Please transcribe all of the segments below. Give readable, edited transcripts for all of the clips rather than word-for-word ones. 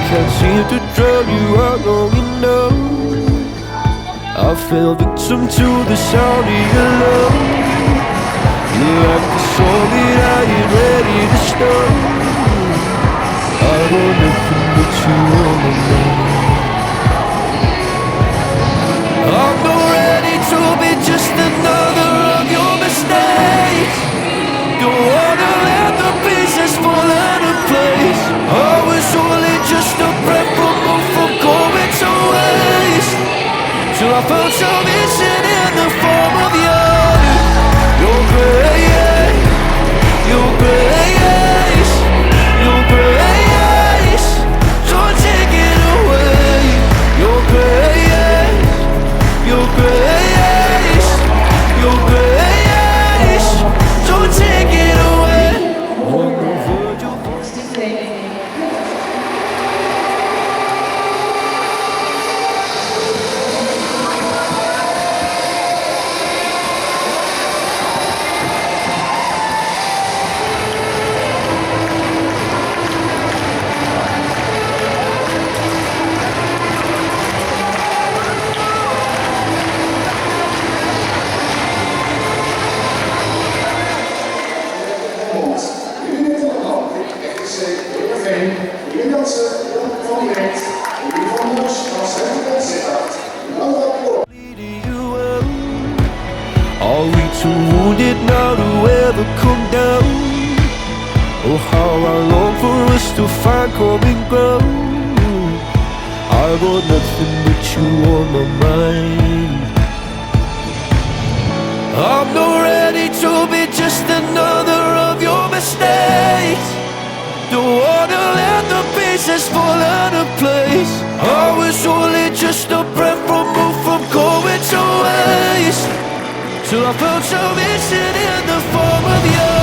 can't seem to drown you out long enough. I fell victim to the sound of your love. You're like a song that I ain't ready to stop. I got nothing but you on my mind. I'm not ready to be just another of your mistakes. Don't wanna let the pieces fall out of place. I was only just a breath from going to waste. Till I found salvation in the form of you. Your grace, your grace, your grace. Don't take it away. Your grace, your grace, your grace. Don't take it away. On the verge of are we too wounded now to ever come down? Oh, how I long for us to find common ground. I got nothing but you on my mind. I'm not ready to be just another of your mistakes. Don't wanna let the pieces fall out of place. I was only just a breath from going to waste. Till I found salvation in the form of you.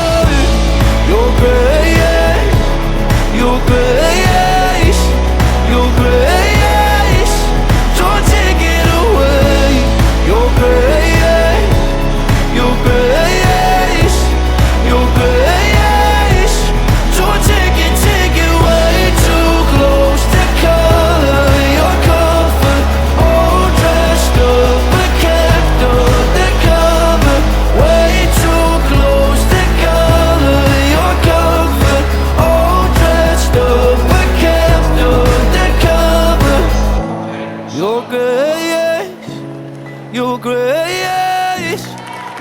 Your grace, your grace, your grace. Don't take it away. Your grace, your grace, your grace. Don't take it way too close to color your comfort. All dressed up but kept undercover. Way too close to color your comfort. All dressed up but kept undercover. Your grace, your grace,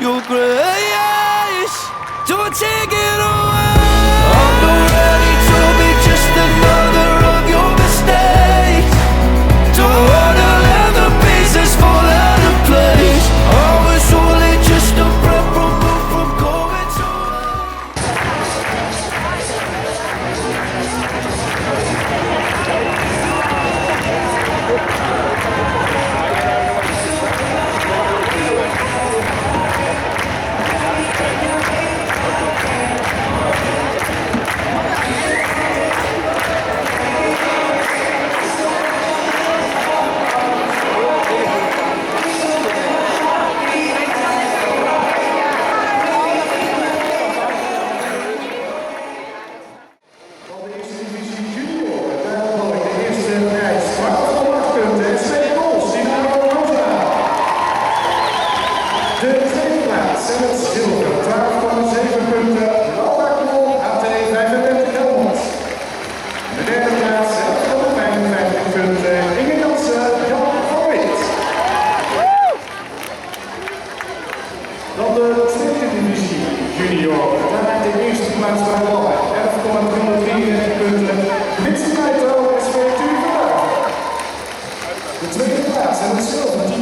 your grace. Don't take it away. I'm not ready to be just another of your mistakes. Don't wanna let the pieces fall out of place. I was only just a breath from going to de tweede plaats en het zilver.